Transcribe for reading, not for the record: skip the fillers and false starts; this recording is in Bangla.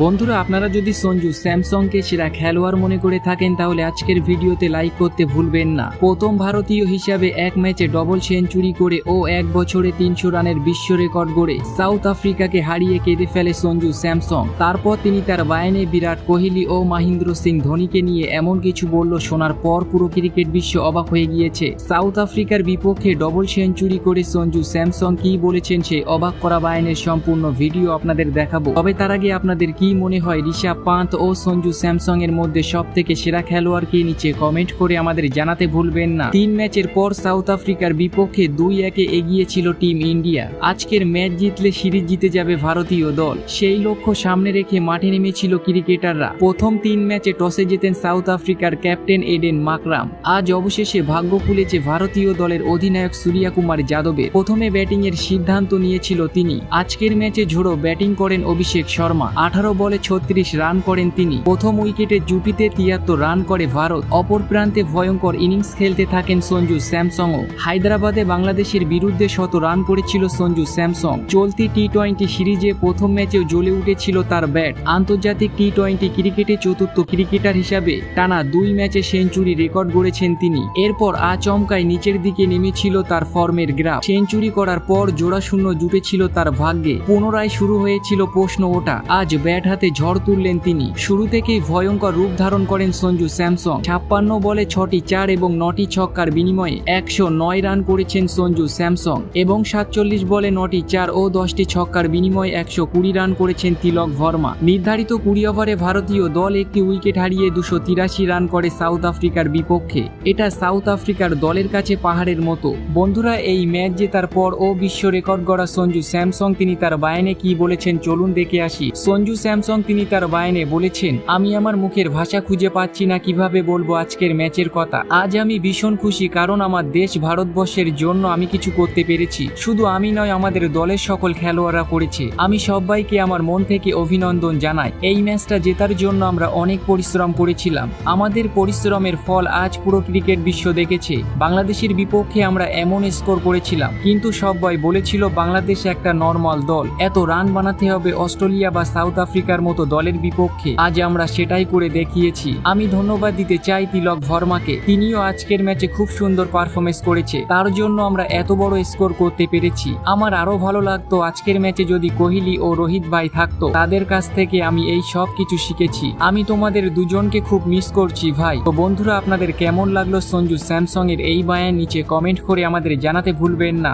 বন্ধুরা, আপনারা যদি সঞ্জু স্যামসংকে সেরা খেলোয়াড় মনে করে থাকেন তাহলে আজকের ভিডিওতে লাইক করতে ভুলবেন না। প্রথম ভারতীয় হিসাবে এক ম্যাচে ডবল সেঞ্চুরি করে ও এক বছরে 300 রানের বিশ্ব রেকর্ড গড়ে সাউথ আফ্রিকাকে হারিয়ে কেঁদে ফেলে সঞ্জু স্যামসং। তারপর তিনি তার বায়ানে বিরাট কোহলি ও মহেন্দ্র সিং ধোনিকে নিয়ে এমন কিছু বলল, শোনার পর পুরো ক্রিকেট বিশ্ব অবাক হয়ে গিয়েছে। সাউথ আফ্রিকার বিপক্ষে ডবল সেঞ্চুরি করে সঞ্জু স্যামসং কি বলেছেন সেই অবাক করা বায়ানের সম্পূর্ণ ভিডিও আপনাদের দেখাবো। তবে তার আগে আপনাদের কি মনে হয় ঋষভ পান্থ ও সঞ্জু স্যামসং এর মধ্যে সব থেকে সেরা খেলোয়াড় কে, নিচে কমেন্ট করে আমাদের জানাতে ভুলবেন না। 3 ম্যাচের পর সাউথ আফ্রিকার বিপক্ষে 2-1 এগিয়ে ছিল টিম ইন্ডিয়া। আজকের ম্যাচ জিতলে সিরিজ জিতে যাবে ভারতীয় দল, সেই লক্ষ্য সামনে রেখে মাঠে নেমেছিল ক্রিকেটাররা। প্রথম 3 ম্যাচে টসে জেতেন সাউথ আফ্রিকার ক্যাপ্টেন এডেন মাকরাম। আজ অবশেষে ভাগ্য খুলেছে ভারতীয় দলের অধিনায়ক সূর্যা কুমার যাদবের। প্রথমে ব্যাটিং এর সিদ্ধান্ত নিয়েছিল তিনি। আজকের ম্যাচে ঝোড়ো ব্যাটিং করেন অভিষেক শর্মা। 18 বলে 36 রান করেন তিনি। প্রথম উইকেটে জুটিতে 73 রান করে ভারত। অপর প্রান্তে ভয়ঙ্কর ইনিংস খেলতে থাকেন সঞ্জু স্যামসংও। হায়দ্রাবাদে বাংলাদেশের বিরুদ্ধে 100 রান করেছিল সঞ্জু স্যামসং। চলতি টি-20 সিরিজে প্রথম ম্যাচেও জ্বলে উঠেছিল তার ব্যাট। আন্তর্জাতিক টি-20 ক্রিকেটে চতুর্থ ক্রিকেটার হিসাবে টানা 2 ম্যাচে সেঞ্চুরি রেকর্ড গড়েছেন তিনি। এরপর আচমকাই নিচের দিকে নেমেছিল তার ফর্মের গ্রাফ। সেঞ্চুরি করার পর জোড়া শূন্য জুটেছিল তার ভাগ্যে। পুনরায় শুরু হয়েছিল প্রশ্ন ওঠা। আজ ব্যাট হাতে ঝড় তুললেন তিনি। শুরু থেকেই ভয়ঙ্কর রূপ ধারণ করেন সঞ্জু স্যামসং। 56 বলে 6টি 4 এবং 9টি ছক্কার বিনিময়ে 109 রান করেছেন সঞ্জু স্যামসং এবং 47 বলে 9টি 4 ও 10টি ছক্কার বিনিময়ে 120 রান করেছেন তিলক ভার্মা। নির্ধারিত 20 ওভারে ভারতীয় দল একটি উইকেট হারিয়ে 283 রান করে সাউথ আফ্রিকার বিপক্ষে। এটা সাউথ আফ্রিকার দলের কাছে পাহাড়ের মতো। বন্ধুরা, এই ম্যাচ জেতার পর ও বিশ্ব রেকর্ড গড়া সঞ্জু স্যামসং তিনি তার বায়ানে কি বলেছেন চলুন দেখে আসি। সঞ্জু স্যামসং তিনি তার বায়ানে বলেছেন, আমি আমার মুখের ভাষা খুঁজে পাচ্ছি না কিভাবে বলবো আজকের ম্যাচের কথা। আজ আমি ভীষণ খুশি কারণ আমার দেশ ভারতবর্ষের জন্য আমি কিছু করতে পেরেছি। শুধু আমি নয়, আমাদের দলের সকল খেলোয়াড়রা করেছে। আমি সবাইকে আমার মন থেকে অভিনন্দন জানাই। এই ম্যাচটা জেতার জন্য আমরা অনেক পরিশ্রম করেছিলাম। আমাদের পরিশ্রমের ফল আজ পুরো ক্রিকেট বিশ্ব দেখেছে। বাংলাদেশের বিপক্ষে আমরা এমন স্কোর করেছিলাম, কিন্তু সবাই বলেছিল বাংলাদেশ একটা নর্মাল দল, এত রান বানাতে হবে অস্ট্রেলিয়া বা সাউথ আফ্রিকার মতো দলের বিপক্ষে। আজ আমরা সেটাই করে দেখিয়েছি। আমি ধন্যবাদ দিতে চাই তিলক ভার্মাকে। তিনিও আজকের ম্যাচে খুব সুন্দর পারফরমেন্স করেছে, তার জন্য আমরা এত বড় স্কোর করতে পেরেছি। আমার আরো ভালো লাগতো আজকের ম্যাচে যদি কোহলি ও রোহিত ভাই থাকতো, তাদের কাছ থেকে আমি এই সব কিছু শিখেছি। আমি তোমাদের দুজনকে খুব মিস করছি ভাই। তো বন্ধুরা, আপনাদের কেমন লাগলো সঞ্জু স্যামসং এর এই বায়ান, নিচে কমেন্ট করে আমাদের জানাতে ভুলবেন না।